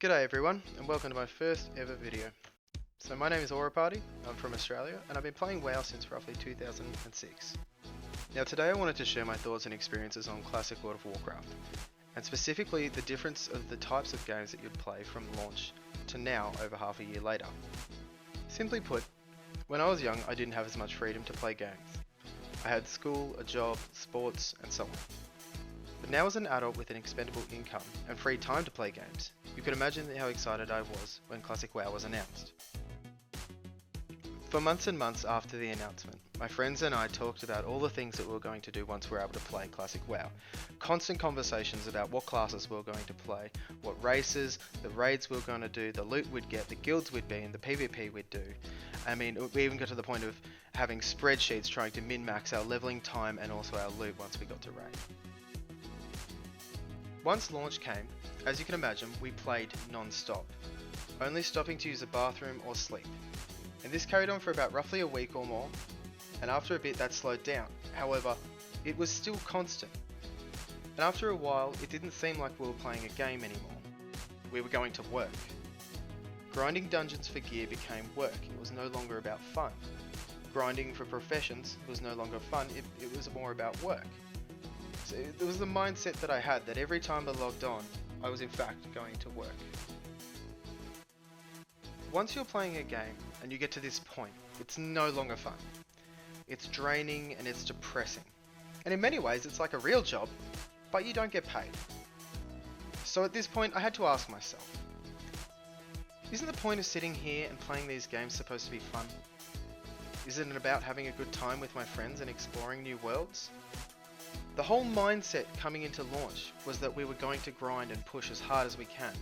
G'day everyone, and welcome to my first ever video. So my name is Aura Party, I'm from Australia, and I've been playing WoW since roughly 2006. Now today I wanted to share my thoughts and experiences on classic World of Warcraft, and specifically the difference of the types of games that you'd play from launch to now over half a year later. Simply put, when I was young I didn't have as much freedom to play games. I had school, a job, sports, and so on. But now as an adult with an expendable income and free time to play games, you can imagine how excited I was when Classic WoW was announced. For months and months after the announcement, my friends and I talked about all the things that we were going to do once we were able to play Classic WoW. Constant conversations about what classes we were going to play, what races, the raids we were going to do, the loot we'd get, the guilds we'd be in, the PvP we'd do. I mean, we even got to the point of having spreadsheets trying to min-max our leveling time and also our loot once we got to raid. Once launch came, as you can imagine, we played non-stop, only stopping to use a bathroom or sleep. And this carried on for about roughly a week or more, and after a bit that slowed down. However, it was still constant. And after a while, it didn't seem like we were playing a game anymore. We were going to work. Grinding dungeons for gear became work, it was no longer about fun. Grinding for professions was no longer fun, it was more about work. So it was the mindset that I had that every time I logged on, I was in fact going to work. Once you're playing a game and you get to this point, it's no longer fun. It's draining and it's depressing. And in many ways it's like a real job, but you don't get paid. So at this point I had to ask myself, isn't the point of sitting here and playing these games supposed to be fun? Isn't it about having a good time with my friends and exploring new worlds? The whole mindset coming into launch was that we were going to grind and push as hard as we can.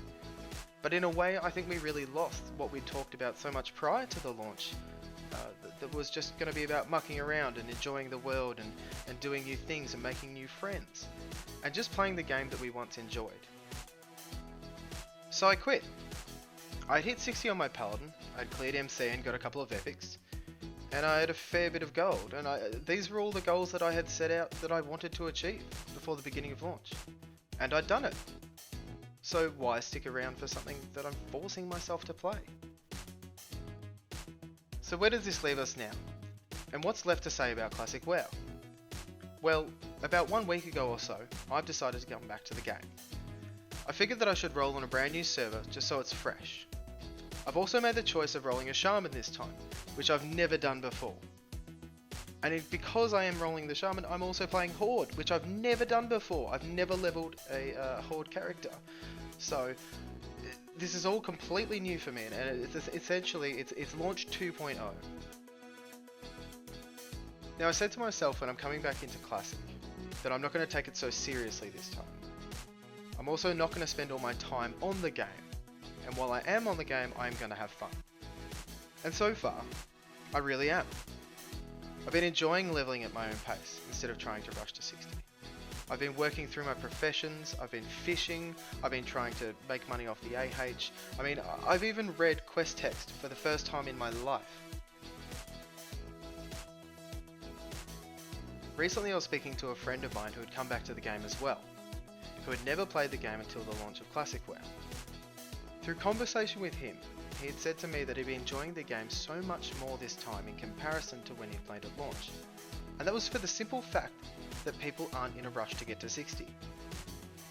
But in a way, I think we really lost what we talked about so much prior to the launch. That was just going to be about mucking around and enjoying the world and doing new things and making new friends. And just playing the game that we once enjoyed. So I quit. I'd hit 60 on my Paladin, I'd cleared MC and got a couple of epics. And I had a fair bit of gold, and these were all the goals that I had set out that I wanted to achieve before the beginning of launch. And I'd done it. So why stick around for something that I'm forcing myself to play? So where does this leave us now? And what's left to say about Classic WoW? Well, about 1 week ago or so, I've decided to come back to the game. I figured that I should roll on a brand new server just so it's fresh. I've also made the choice of rolling a Shaman this time, which I've never done before. And because I am rolling the Shaman, I'm also playing Horde, which I've never done before. I've never leveled a Horde character. So this is all completely new for me, and it's launch 2.0. Now I said to myself when I'm coming back into Classic, that I'm not going to take it so seriously this time. I'm also not going to spend all my time on the game. And while I am on the game, I'm going to have fun. And so far, I really am. I've been enjoying leveling at my own pace, instead of trying to rush to 60. I've been working through my professions, I've been fishing, I've been trying to make money off the AH. I mean, I've even read quest text for the first time in my life. Recently I was speaking to a friend of mine who had come back to the game as well, who had never played the game until the launch of Classic WoW. Through conversation with him, he had said to me that he'd be enjoying the game so much more this time in comparison to when he played at launch. And that was for the simple fact that people aren't in a rush to get to 60.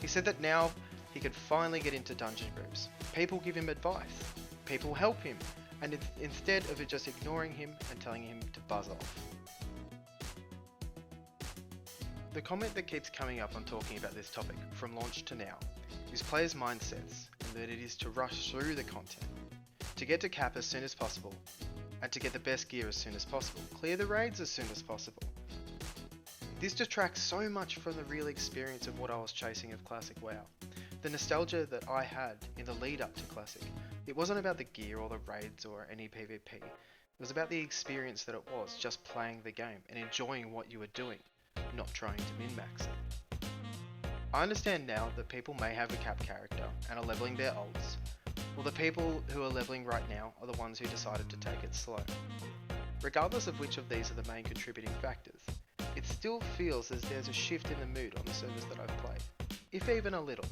He said that now he could finally get into dungeon groups. People give him advice, people help him, and instead of it just ignoring him and telling him to buzz off. The comment that keeps coming up on talking about this topic, from launch to now, is players' mindsets, and that it is to rush through the content, to get to cap as soon as possible, and to get the best gear as soon as possible, clear the raids as soon as possible. This detracts so much from the real experience of what I was chasing of Classic WoW. The nostalgia that I had in the lead up to Classic. It wasn't about the gear or the raids or any PvP. It was about the experience that it was, just playing the game and enjoying what you were doing, not trying to min-max it. I understand now that people may have a cap character and are leveling their ults, well, the people who are leveling right now are the ones who decided to take it slow. Regardless of which of these are the main contributing factors, it still feels as there's a shift in the mood on the servers that I've played, if even a little.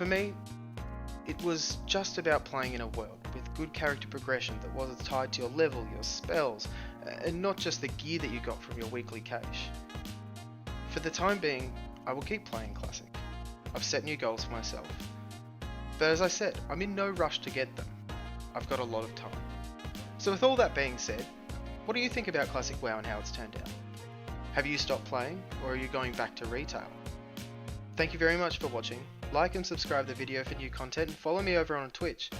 For me, it was just about playing in a world with good character progression that wasn't tied to your level, your spells, and not just the gear that you got from your weekly cache. For the time being, I will keep playing Classic. I've set new goals for myself. But as I said, I'm in no rush to get them. I've got a lot of time. So with all that being said, what do you think about Classic WoW and how it's turned out? Have you stopped playing, or are you going back to retail? Thank you very much for watching. Like and subscribe the video for new content, and follow me over on Twitch.